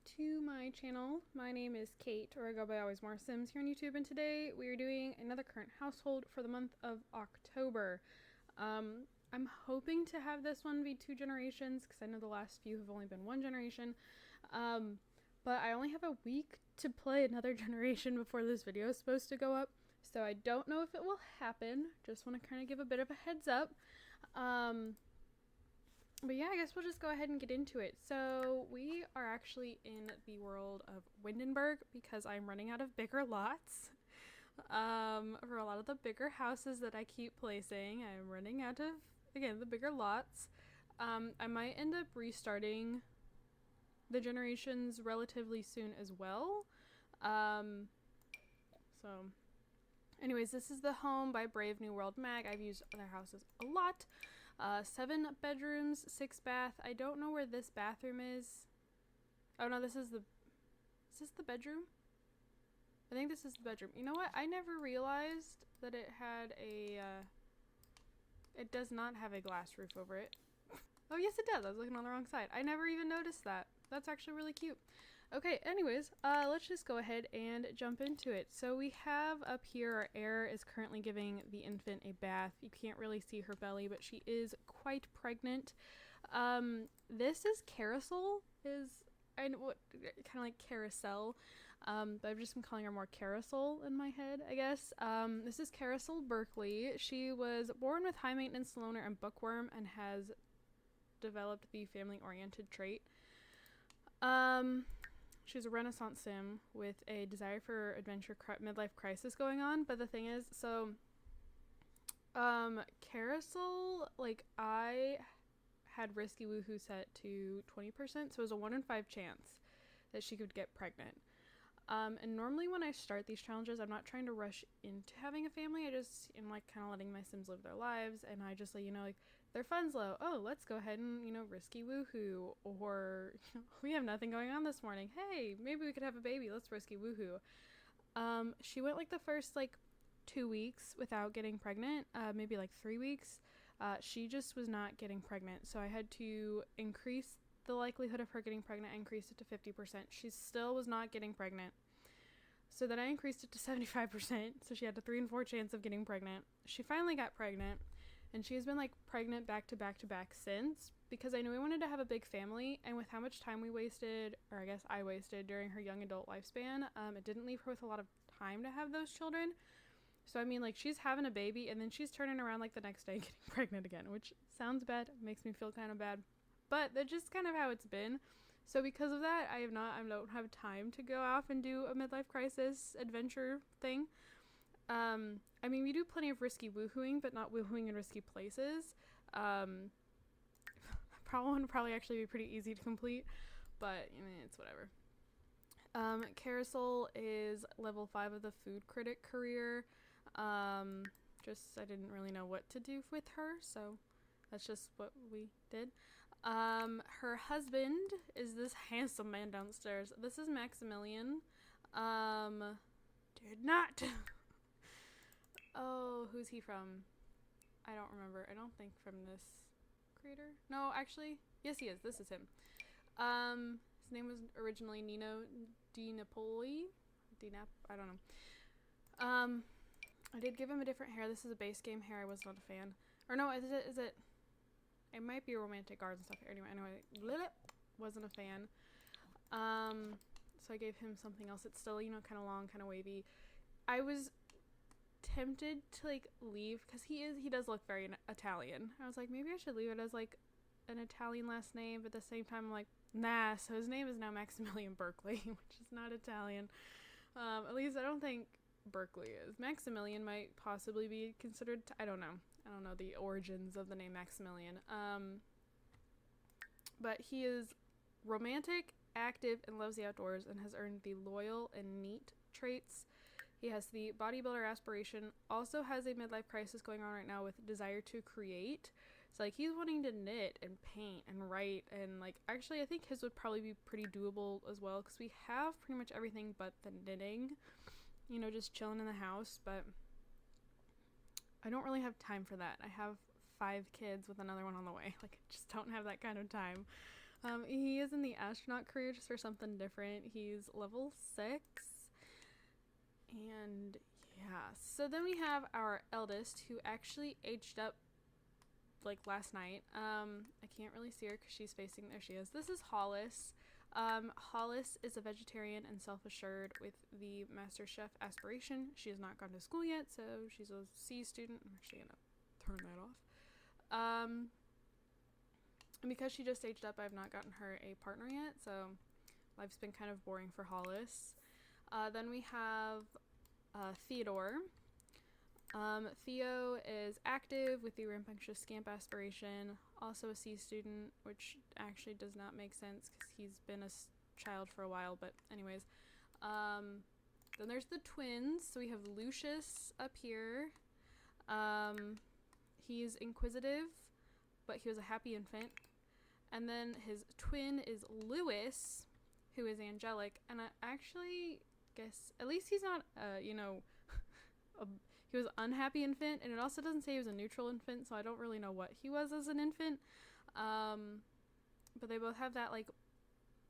to my channel. My name is Kate, or I go by AlwaysMoreSims here on YouTube, and today we are doing another current household for the month of October. I'm hoping to have this one be 2 generations, because I know the last few have only been 1 generation, but I only have a week to play another generation before this video is supposed to go up, so I don't know if it will happen. Just want to kind of give a bit of a heads up. But yeah, I guess we'll just go ahead and get into it. So we are actually in the world of Windenburg because I'm running out of bigger lots. For a lot of the bigger houses that I keep placing, I'm running out of, again, the bigger lots. I might end up restarting the generations relatively soon as well. So anyways, this is the home by Brave New World Mag. I've used other houses a lot. 7 bedrooms, 6 bath. I don't know where this bathroom is. Oh no, is this the bedroom? I think this is the bedroom. You know what? I never realized that it had a, it does not have a glass roof over it. Oh yes it does. I was looking on the wrong side. I never even noticed that. That's actually really cute. Okay, anyways, let's just go ahead and jump into it. So we have up here, our heir is currently giving the infant a bath. You can't really see her belly, but she is quite pregnant. This is Carousel, kind of like Carousel, but I've just been calling her more Carousel in my head, I guess. This is Carousel Burkley. She was born with high maintenance loner and bookworm and has developed the family-oriented trait. She's a Renaissance sim with a desire for adventure midlife crisis going on, but the thing is, so, Carousel, like, I had Risky Woohoo set to 20%, so it was a 1 in 5 chance that she could get pregnant. And normally when I start these challenges, I'm not trying to rush into having a family. I just am like kind of letting my Sims live their lives, and I just like, like their fun's low. Oh, let's go ahead and, risky woohoo. Or we have nothing going on this morning. Hey, maybe we could have a baby. Let's risky woohoo. She went like the first like 2 weeks without getting pregnant, maybe like 3 weeks. She just was not getting pregnant, so I had to increase the likelihood of her getting pregnant. I increased it to 50%. She still was not getting pregnant. So then I increased it to 75%. So she had a 3 in 4 chance of getting pregnant. She finally got pregnant, and she has been like pregnant back to back to back since, because I knew we wanted to have a big family, and with how much time we wasted, or I guess I wasted during her young adult lifespan, it didn't leave her with a lot of time to have those children. So I mean, like, she's having a baby and then she's turning around like the next day getting pregnant again, which sounds bad, makes me feel kind of bad. But that's just kind of how it's been. So because of that, I don't have time to go off and do a midlife crisis adventure thing. I mean, we do plenty of risky woohooing, but not woohooing in risky places. Probably would probably actually be pretty easy to complete, but it's whatever. Carousel is level 5 of the food critic career. I didn't really know what to do with her, so that's just what we did. Her husband is this handsome man downstairs. This is Maximilian. Did not. Oh, who's he from? I don't remember. I don't think from this creator. No, actually, yes, he is. This is him. His name was originally Nino Di Napoli. I don't know. I did give him a different hair. This is a base game hair. I was not a fan. Or no, is it? It might be a romantic garden stuff here. Anyway, wasn't a fan. So I gave him something else. It's still, kind of long, kind of wavy. I was tempted to like leave because he does look very Italian. I was like, maybe I should leave it as like an Italian last name, but at the same time I'm like, nah. So his name is now Maximilian Burkley, which is not Italian. At least I don't think Burkley is. Maximilian might possibly be considered, I don't know the origins of the name Maximilian. But he is romantic, active, and loves the outdoors, and has earned the loyal and neat traits. He has the bodybuilder aspiration, also has a midlife crisis going on right now with desire to create. So like he's wanting to knit and paint and write, and like actually I think his would probably be pretty doable as well, because we have pretty much everything but the knitting, just chilling in the house. But I don't really have time for that. I have 5 kids with another one on the way. Like, I just don't have that kind of time. He is in the astronaut career just for something different. He's level 6. And yeah, so then we have our eldest who actually aged up like last night. I can't really see her because she's facing, there she is. This is Hollis. Hollis is a vegetarian and self-assured with the Master Chef aspiration. She has not gone to school yet, so she's a C student. I'm actually gonna turn that off. And because she just aged up, I've not gotten her a partner yet, so life's been kind of boring for Hollis. Then we have Theodore. Theo is active with the rambunctious scamp aspiration, also a C student, which actually does not make sense because he's been a child for a while, but anyways. Then there's the twins, so we have Lucius up here. He's inquisitive, but he was a happy infant. And then his twin is Lewis, who is angelic, and I actually guess, at least he's not, he was unhappy infant, and it also doesn't say he was a neutral infant, so I don't really know what he was as an infant. But they both have that like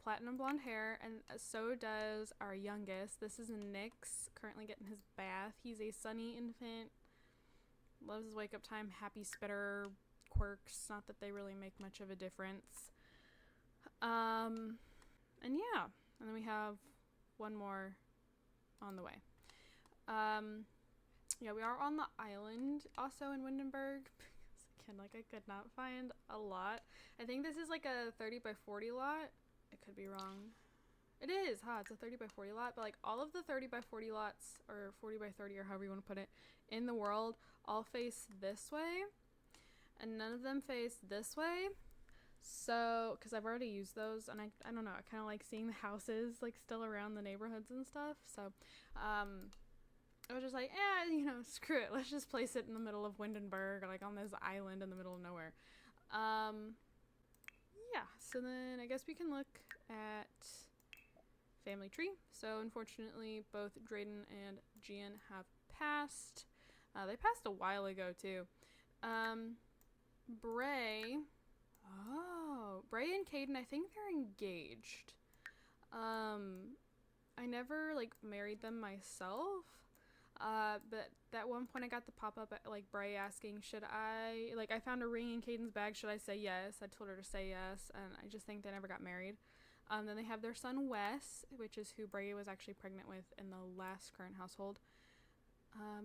platinum blonde hair, and so does our youngest. This is Nyx, currently getting his bath. He's a sunny infant, loves his wake up time, happy spitter, quirks, not that they really make much of a difference. And yeah, and then we have one more on the way. Yeah, we are on the island also in Windenburg. Again, like I could not find a lot. I think this is like a 30 by 40 lot. I could be wrong. It is, it's a 30 by 40 lot, but like all of the 30 by 40 lots, or 40 by 30, or however you want to put it, in the world all face this way, and none of them face this way. So, because I've already used those, and I don't know, I kind of like seeing the houses like still around the neighborhoods and stuff. So, I was just like, screw it. Let's just place it in the middle of Windenburg, or like on this island in the middle of nowhere. Yeah, so then I guess we can look at family tree. So unfortunately, both Drayden and Gian have passed. They passed a while ago too. Bray and Caden, I think they're engaged. I never like married them myself. But at one point I got the pop-up at, like, Bray asking, I found a ring in Caden's bag, should I say yes? I told her to say yes, and I just think they never got married. Then they have their son Wes, which is who Bray was actually pregnant with in the last current household. I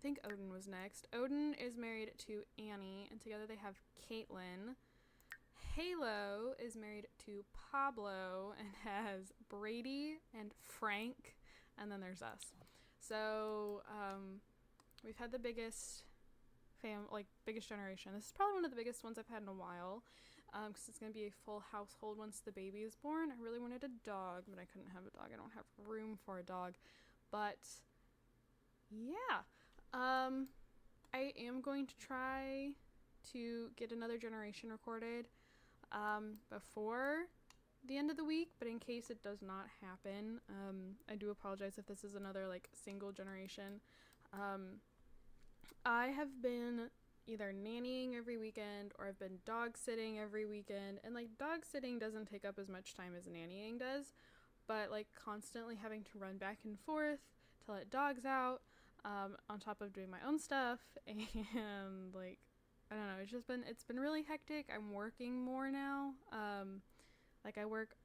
think Odin was next. Odin is married to Annie, and together they have Caitlin. Halo is married to Pablo and has Brady and Frank, and then there's us. So, we've had the biggest biggest generation. This is probably one of the biggest ones I've had in a while, because it's going to be a full household once the baby is born. I really wanted a dog, but I couldn't have a dog. I don't have room for a dog. But, yeah. I am going to try to get another generation recorded, before the end of the week, but in case it does not happen, I do apologize if this is another like single generation. I have been either nannying every weekend, or I've been dog sitting every weekend, and like dog sitting doesn't take up as much time as nannying does, but like constantly having to run back and forth to let dogs out, on top of doing my own stuff, and like I don't know, it's been really hectic. I'm working more now. I work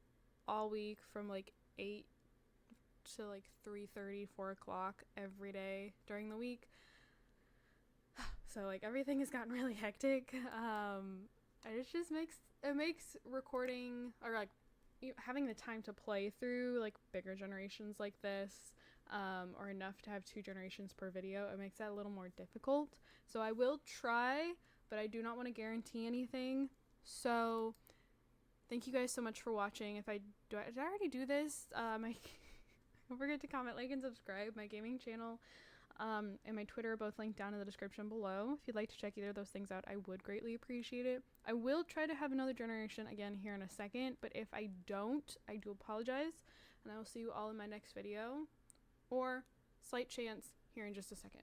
all week from like 8 to like 3:30, 4 o'clock every day during the week. So like everything has gotten really hectic. And it just makes recording, or like having the time to play through like bigger generations like this, or enough to have 2 generations per video, it makes that a little more difficult. So I will try, but I do not want to guarantee anything. So thank you guys so much for watching. Did I already do this? Don't forget to comment, like, and subscribe. My gaming channel and my Twitter are both linked down in the description below. If you'd like to check either of those things out, I would greatly appreciate it. I will try to have another generation again here in a second, but if I don't, I do apologize, and I will see you all in my next video, or slight chance here in just a second.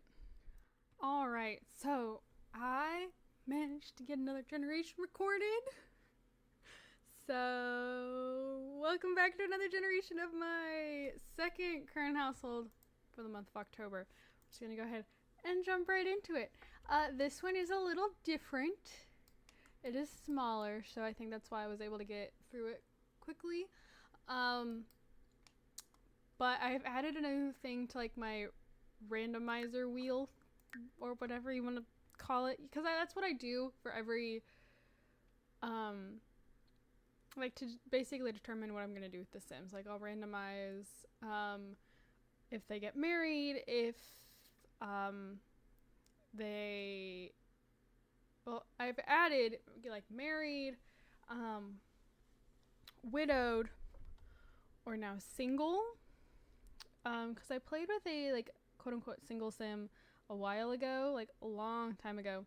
Alright, so I managed to get another generation recorded. So, welcome back to another generation of my second current household for the month of October. I'm just going to go ahead and jump right into it. This one is a little different. It is smaller, so I think that's why I was able to get through it quickly. But I've added a new thing to like my randomizer wheel, or whatever you want to call it, because that's what I do for every like to basically determine what I'm gonna do with the Sims. Like I'll randomize if they get married, if they, well, I've added like married, widowed, or now single, because I played with a like quote unquote single sim a while ago, like a long time ago.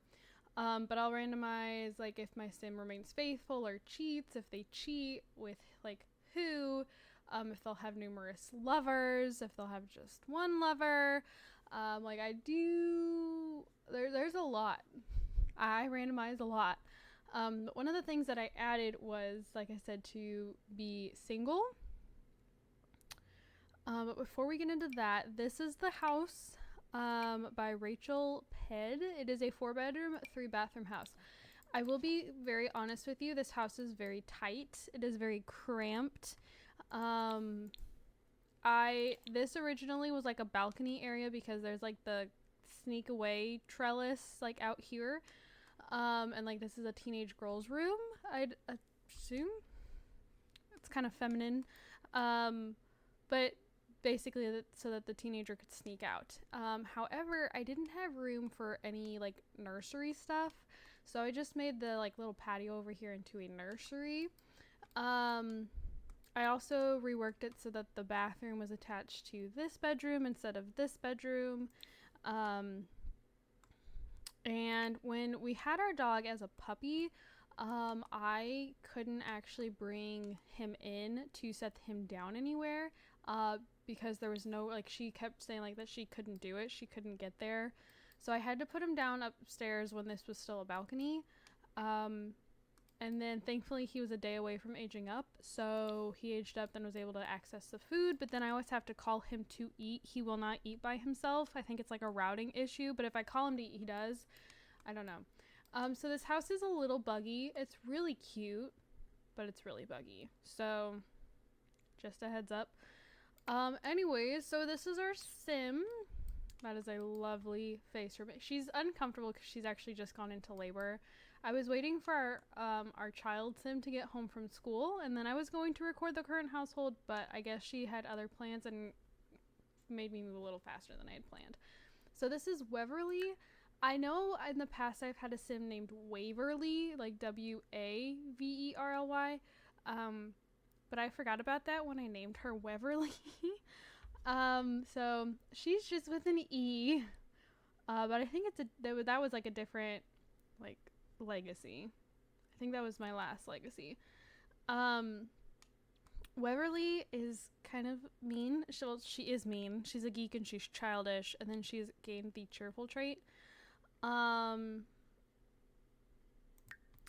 But I'll randomize like if my sim remains faithful or cheats, if they cheat, with like who, if they'll have numerous lovers, if they'll have just one lover. Like I do, there's a lot. I randomize a lot. But one of the things that I added was, like I said, to be single. But before we get into that, this is the house by Rachel Ped. It is a 4-bedroom, 3-bathroom house. I will be very honest with you. This house is very tight. It is very cramped. This originally was like a balcony area because there's like the sneak away trellis like out here. And like this is a teenage girl's room, I'd assume. It's kind of feminine. But basically so that the teenager could sneak out. However, I didn't have room for any like nursery stuff, so I just made the like little patio over here into a nursery. I also reworked it so that the bathroom was attached to this bedroom instead of this bedroom. And when we had our dog as a puppy, I couldn't actually bring him in to set him down anywhere, because there was no, like, she kept saying like that she couldn't do it, she couldn't get there, so I had to put him down upstairs when this was still a balcony. And then thankfully he was a day away from aging up, so he aged up and was able to access the food. But then I always have to call him to eat. He will not eat by himself. I think it's like a routing issue, but if I call him to eat, he does. I don't know. So this house is a little buggy. It's really cute, but it's really buggy, so just a heads up. Anyways, so this is our sim. That is a lovely face for me. She's uncomfortable because she's actually just gone into labor. I was waiting for our child sim to get home from school, and then I was going to record the current household, but I guess she had other plans and made me move a little faster than I had planned. So this is Waverly. I know in the past I've had a sim named Waverly, like Waverly, but I forgot about that when I named her Waverly. So she's just with an E, but I think that was like a different like legacy. I think that was my last legacy. Waverly is kind of mean. She is mean. She's a geek and she's childish, and then she's gained the cheerful trait.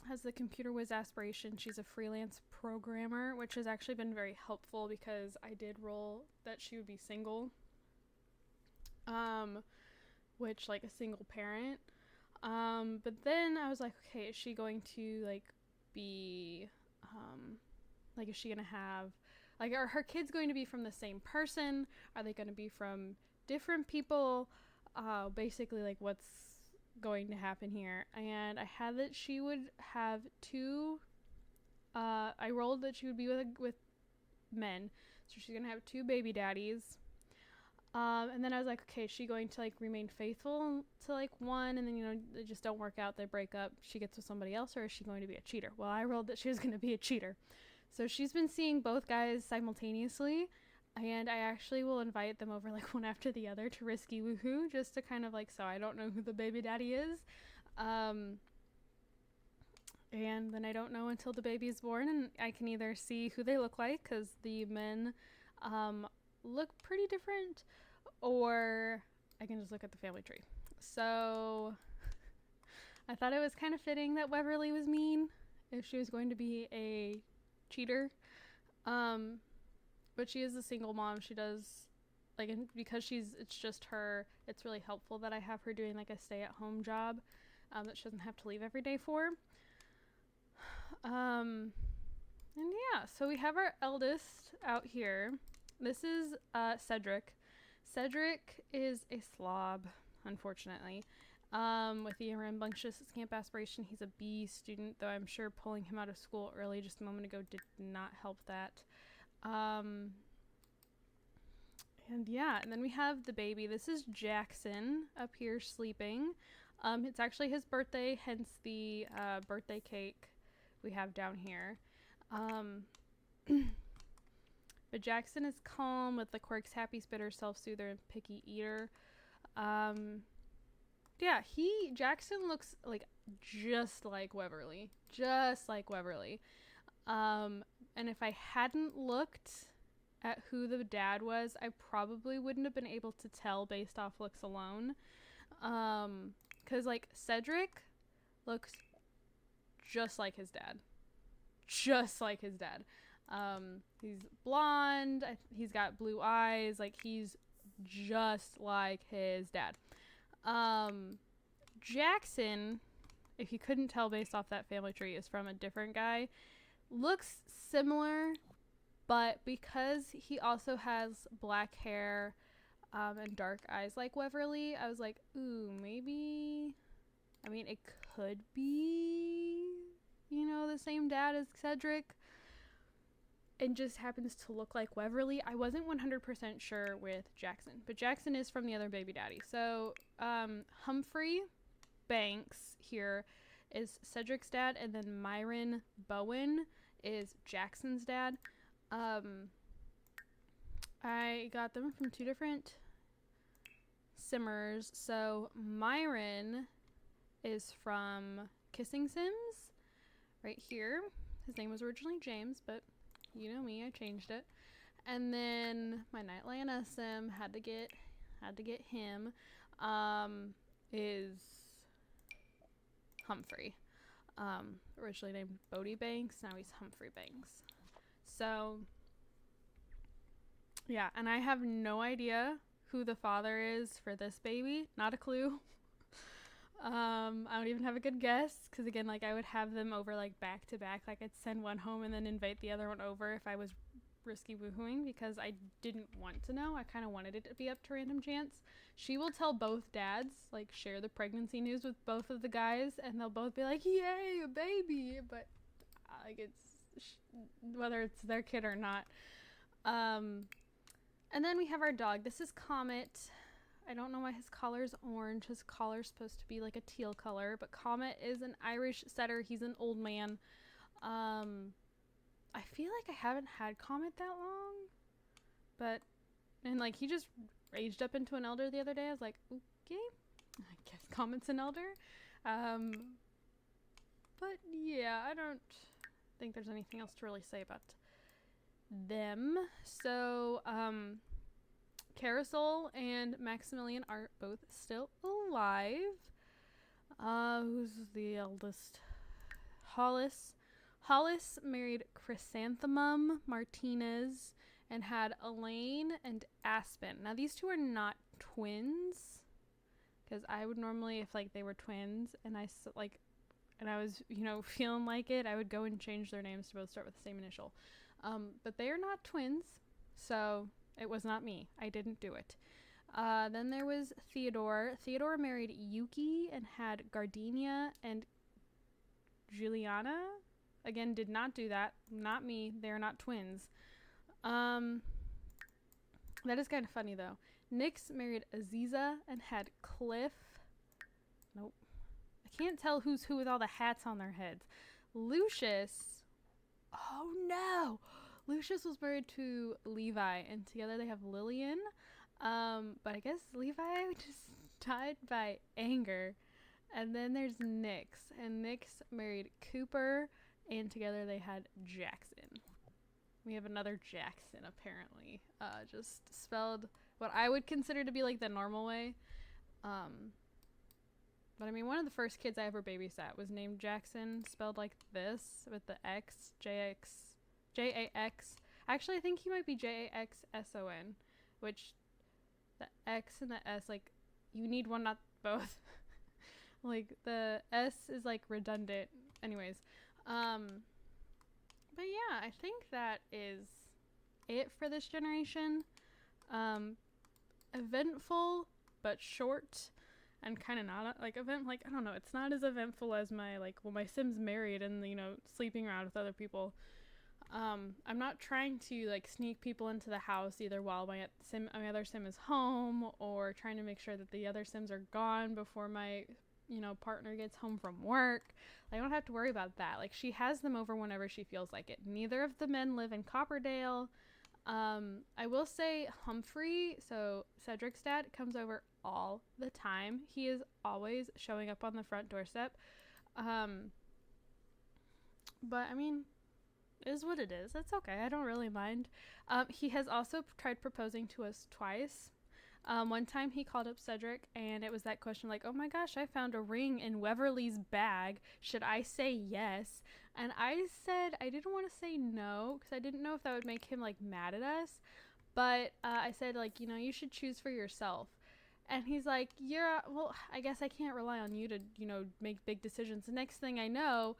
Has the computer whiz aspiration. She's a freelance programmer, which has actually been very helpful because I did roll that she would be single, which like a single parent. But then I was like, okay, is she going to like be like, is she gonna have like, are her kids going to be from the same person? Are they going to be from different people? Basically like what's going to happen here. And I had that she would have two, I rolled that she would be with men, so she's gonna have 2 baby daddies. And then I was like, okay, is she going to like remain faithful to like one, and then, you know, they just don't work out, they break up, she gets with somebody else, or is she going to be a cheater? Well, I rolled that she was going to be a cheater. So she's been seeing both guys simultaneously, and I actually will invite them over like one after the other to Risky Woohoo, just to kind of like, so I don't know who the baby daddy is. And then I don't know until the baby is born, and I can either see who they look like, because the men look pretty different, or I can just look at the family tree. So I thought it was kind of fitting that Waverly was mean if she was going to be a cheater. But she is a single mom. She does, like, because it's just her, it's really helpful that I have her doing like a stay-at-home job that she doesn't have to leave every day for. And yeah, so we have our eldest out here. This is Cedric. Cedric is a slob, unfortunately. With the rambunctious scamp aspiration, he's a B student, though I'm sure pulling him out of school early just a moment ago did not help that. And yeah, and then we have the baby. This is Jackson up here sleeping. It's actually his birthday, hence the birthday cake we have down here. But Jackson is calm with the quirks, happy spitter, self-soother, and picky eater. Yeah, Jackson looks like just like Weverly. And if I hadn't looked at who the dad was, I probably wouldn't have been able to tell based off looks alone. Cause like Cedric looks just like his dad. He's blonde, he's got blue eyes, like he's just like his dad. Jackson, if you couldn't tell based off that family tree, is from a different guy. Looks similar, but because he also has black hair and dark eyes like Weverly, I was like, ooh, maybe, I mean, it could be, the same dad as Cedric, and just happens to look like Weverly. I wasn't 100% sure with Jackson, but Jackson is from the other baby daddy. So Humphrey Banks here is Cedric's dad, and then Myron Bowen is Jackson's dad. I got them from two different simmers. So Myron is from Kissing Sims right here. His name was originally James, but you know me, I changed it. And then my Night Lana sim had to get him is Humphrey. Originally named Bodie Banks, now he's Humphrey Banks. So yeah, and I have no idea who the father is for this baby. Not a clue. I don't even have a good guess, because again, like, I would have them over like back to back. Like, I'd send one home and then invite the other one over if I was risky woohooing, because I didn't want to know. I kind of wanted it to be up to random chance. She will tell both dads, like, share the pregnancy news with both of the guys, and they'll both be like, yay, a baby, but like, it's whether it's their kid or not. And then we have our dog. This is Comet. I don't know why his collar's orange. His collar's supposed to be like a teal color, but Comet is an Irish setter. He's an old man. I feel like I haven't had Comet that long, and like, he just aged up into an elder the other day. I was like, okay, I guess Comet's an elder. But yeah, I don't think there's anything else to really say about them. So, Carousel and Maximilian are both still alive. Who's the eldest? Hollis. Hollis married Chrysanthemum Martinez and had Elaine and Aspen. Now, these two are not twins, because I would normally, if like they were twins and I was, feeling like it, I would go and change their names to both start with the same initial. But they are not twins, so it was not me. I didn't do it. Then there was Theodore. Theodore married Yuki and had Gardenia and Juliana. Again, did not do that. Not me. They're not twins. That is kind of funny, though. Nix married Aziza and had Cliff. Nope. I can't tell who's who with all the hats on their heads. Lucius. Oh, no. Lucius was married to Levi, and together they have Lillian. But I guess Levi just died by anger. And then there's Nix, and Nix married Cooper, and together they had Jackson. We have another Jackson, apparently. Just spelled what I would consider to be like the normal way. But I mean, one of the first kids I ever babysat was named Jackson, spelled like this, with the X, JX, J-A-X. Actually, I think he might be J-A-X-S-O-N, which the X and the S, like, you need one, not both. Like, the S is, like, redundant. Anyways. But yeah, I think that is it for this generation. Eventful, but short. And kind of not, like, I don't know, it's not as eventful as my, like, well, my Sim's married and, you know, sleeping around with other people. I'm not trying to, like, sneak people into the house either while my other Sim is home, or trying to make sure that the other Sims are gone before my, you know, partner gets home from work. I don't have to worry about that. Like, she has them over whenever she feels like it. Neither of the men live in Copperdale. I will say Humphrey, so Cedric's dad, comes over all the time. He is always showing up on the front doorstep. But I mean, it is what it is. It's okay. I don't really mind. He has also tried proposing to us twice. One time he called up Cedric and it was that question like, oh my gosh, I found a ring in Weverly's bag. Should I say yes? And I said I didn't want to say no because I didn't know if that would make him like mad at us. But I said, like, you know, you should choose for yourself. And he's like, yeah, well, I guess I can't rely on you to, you know, make big decisions. The next thing I know,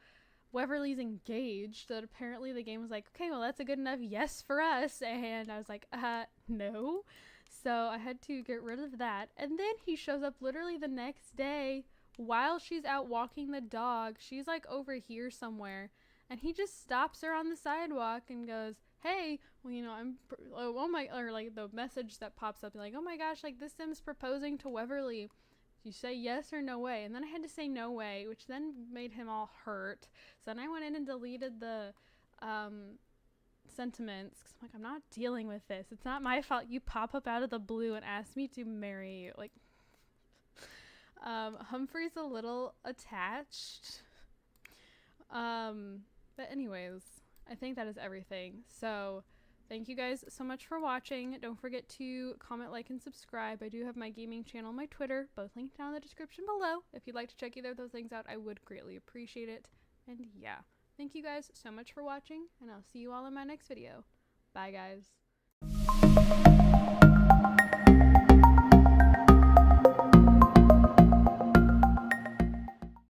Weverly's engaged. That apparently the game was like, okay, well, that's a good enough yes for us. And I was like, no. So I had to get rid of that. And then he shows up literally the next day while she's out walking the dog. She's like over here somewhere. And he just stops her on the sidewalk and goes, hey, well, you know, or like the message that pops up, like, oh my gosh, like this Sim's proposing to Weverly. You say yes or no way. And then I had to say no way, which then made him all hurt. So then I went in and deleted the sentiments because I'm like, I'm not dealing with this. It's not my fault you pop up out of the blue and ask me to marry you. Like, Humphrey's a little attached. But anyways, I think that is everything. So thank you guys so much for watching. Don't forget to comment, like, and subscribe. I do have my gaming channel, my Twitter, both linked down in the description below. If you'd like to check either of those things out, I would greatly appreciate it. And yeah, thank you guys so much for watching, and I'll see you all in my next video. Bye, guys.